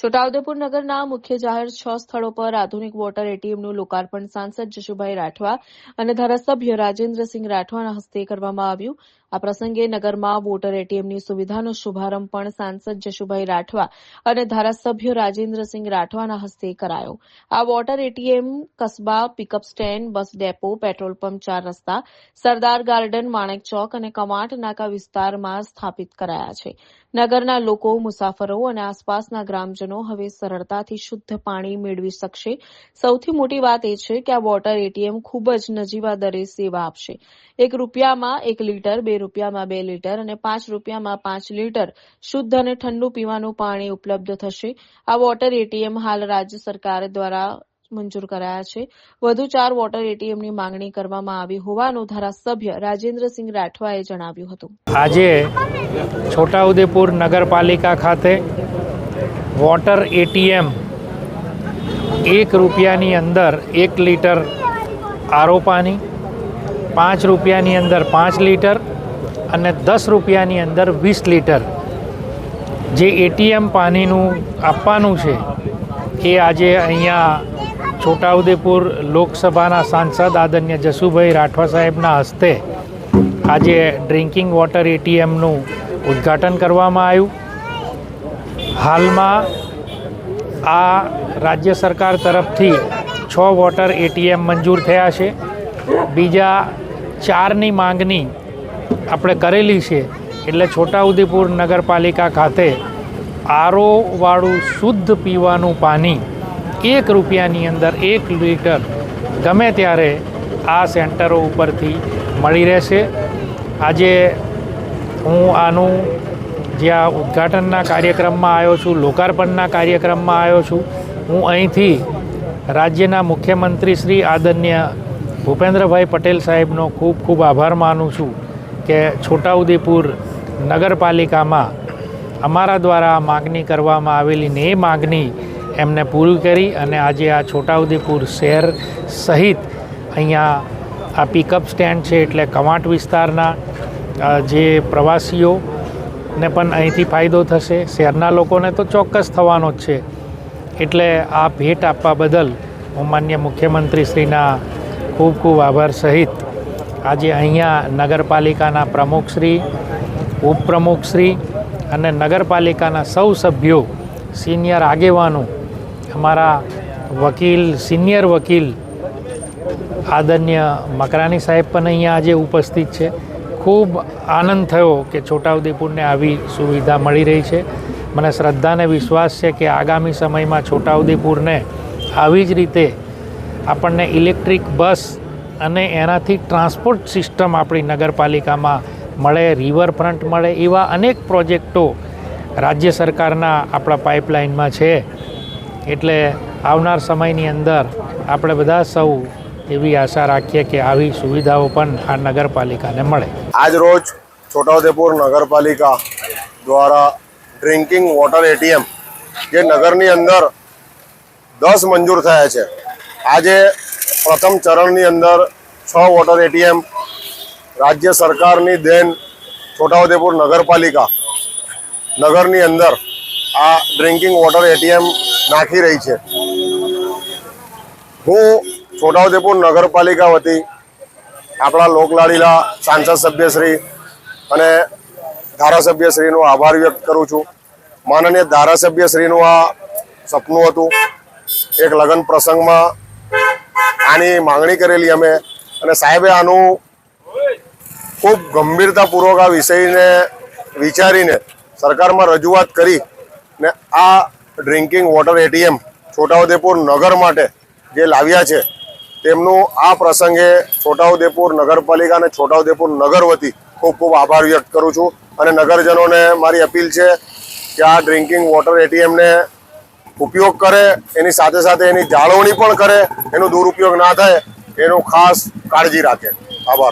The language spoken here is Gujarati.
છોટાઉદેપુર નગરના મુખ્ય જાહેર 6 સ્થળો પર આધુનિક વોટર એટીએમનું લોકાર્પણ સાંસદ જશુભાઈ રાઠવા અને ધારાસભ્ય રાજેન્દ્રસિંહ રાઠવાના હસ્તે કરવામાં આવ્યું. આ પ્રસંગે નગરમાં વોટર એટીએમની સુવિધાનો શુભારંભ પણ સાંસદ જશુભાઈ રાઠવા અને ધારાસભ્ય રાજેન્દ્રસિંહ રાઠવાના હસ્તે કરાયો. આ વોટર એટીએમ કસ્બા, pickup stand, bus depot, petrol pump, 4 રસ્તા, સરદાર ગાર્ડન, માણેક ચોક અને કમાટ નાકા વિસ્તારમાં સ્થાપિત કરાયા છે. નગરના લોકો, મુસાફરો અને આસપાસના ગ્રામજનો હવે સરળતાથી શુદ્ધ પાણી મેળવી શકશે. સૌથી મોટી વાત એ છે કે આ વોટર એટીએમ ખૂબ જ નજીવા દરે સેવા આપશે. ₹1 1 લીટર, ₹2 2 લીટર અને ₹5 5 લીટર શુદ્ધ અને ઠંડુ પીવાનું પાણી ઉપલબ્ધ થશે. આ વોટર એટીએમ હાલ રાજ્ય સરકાર દ્વારા મંજૂર કરાયા છે. વધુ 4 વોટર એટીએમની માંગણી કરવામાં આવી હોવાનું ધારાસભ્ય રાજેન્દ્રસિંહ રાઠવાએ જણાવ્યું હતું. આજે છોટાઉદેપુર નગરપાલિકા ખાતે વોટર એટીએમ ₹1ની અંદર 1 લીટર આરો પાણી, ₹5ની અંદર 5 લીટર અને ₹10ની અંદર 20 લીટર જે એટીએમ પાણીનું આપવાનું છે એ આજે અહીંયા છોટાઉદેપુર લોકસભાના સાંસદ આદરણીય જશુભાઈ રાઠવા સાહેબના હસ્તે આજે ડ્રિંકિંગ વોટર એટીએમનું ઉદ્ઘાટન કરવામાં આવ્યું. હાલમાં આ રાજ્ય સરકાર તરફથી 6 વોટર એટીએમ મંજૂર થયા છે. બીજા 4ની માંગણી આપણે કરેલી છે. એટલે છોટાઉદેપુર નગરપાલિકા ખાતે આરોવાળું શુદ્ધ પીવાનું પાણી ₹1ની અંદર 1 લીટર ગમે ત્યારે આ સેન્ટરો ઉપરથી મળી રહેશે. આજે હું આનું જ્યાં ઉદ્ઘાટનના કાર્યક્રમમાં આવ્યો છું, લોકાર્પણના કાર્યક્રમમાં આવ્યો છું, હું અહીંથી રાજ્યના મુખ્યમંત્રી શ્રી આદરણીય ભૂપેન્દ્રભાઈ પટેલ સાહેબનો ખૂબ ખૂબ આભાર માનું છું કે છોટાઉદેપુર નગરપાલિકામાં અમારા દ્વારા માગણી કરવામાં આવેલી ને એ માગણી એમને પૂરી કરી અને આજે આ છોટાઉદેપુર શહેર સહિત અહીંયા આ પિકઅપ સ્ટેન્ડ છે એટલે કમાટ વિસ્તારના જે પ્રવાસીઓને પણ અહીંથી ફાયદો થશે. શહેરના લોકોને તો ચોક્કસ થવાનો જ છે. એટલે આ ભેટ આપવા બદલ હું માન્ય મુખ્યમંત્રીશ્રીના ખૂબ ખૂબ આભાર સહિત આજે અહીંયા નગરપાલિકાના પ્રમુખશ્રી, ઉપપ્રમુખશ્રી અને નગરપાલિકાના સૌ સભ્યો, સિનિયર આગેવાનો, અમારા વકીલ, સિનિયર વકીલ આદરણીય મકરાણી સાહેબ પણ અહીંયા આજે ઉપસ્થિત છે. ખૂબ આનંદ થયો કે છોટાઉદેપુરને આવી સુવિધા મળી રહી છે. મને શ્રદ્ધા અને વિશ્વાસ છે કે આગામી સમયમાં છોટાઉદેપુરને આવી જ રીતે આપણને ઇલેક્ટ્રિક બસ અને એનાથી ટ્રાન્સપોર્ટ સિસ્ટમ આપણી નગરપાલિકામાં મળે, રિવરફ્રન્ટ મળે, એવા અનેક પ્રોજેક્ટો રાજ્ય સરકારના આપણા પાઇપલાઇનમાં છે. એટલે આવનાર સમયની અંદર આપણે બધા સૌ એવી આશા રાખીએ કે આવી સુવિધાઓ પણ આ નગરપાલિકાને મળે. આજ રોજ છોટાઉદેપુર નગરપાલિકા દ્વારા ડ્રિંકિંગ વોટર એટીએમ જે નગરની અંદર 10 મંજૂર થયા છે. આજે પ્રથમ ચરણની અંદર 6 વોટર એટીએમ રાજ્ય સરકારની દેન છોટાઉદેપુર નગરપાલિકા નગરની અંદર આ ડ્રિંકિંગ વોટર એટીએમ નાખી રહી છે. હું છોટાઉદેપુર નગરપાલિકા વતી આપણા લોકલાડીલા સાંસદ સભ્યશ્રી અને ધારાસભ્યશ્રીનો આભાર વ્યક્ત કરું છું. માનનીય ધારાસભ્યશ્રીનું આ સપનું હતું. એક લગ્ન પ્રસંગમાં આની માંગણી કરેલી અમે, અને સાહેબે આનું ખૂબ ગંભીરતાપૂર્વક આ વિષયને વિચારીને સરકારમાં રજૂઆત કરી ને આ ડ્રિંકિંગ વોટર એટીએમ છોટાઉદેપુર નગર માટે જે લાવ્યા છે તેમનું આ પ્રસંગે છોટાઉદેપુર નગરપાલિકા અને છોટાઉદેપુર નગર વતી ખૂબ ખૂબ આભાર વ્યક્ત કરું છું. અને નગરજનોને મારી અપીલ છે કે આ ડ્રિંકિંગ વોટર એટીએમને ઉપયોગ કરે, એની સાથે સાથે એની જાળવણી પણ કરે, એનો દુરુપયોગ ના થાય એનું ખાસ કાળજી રાખે. આભાર.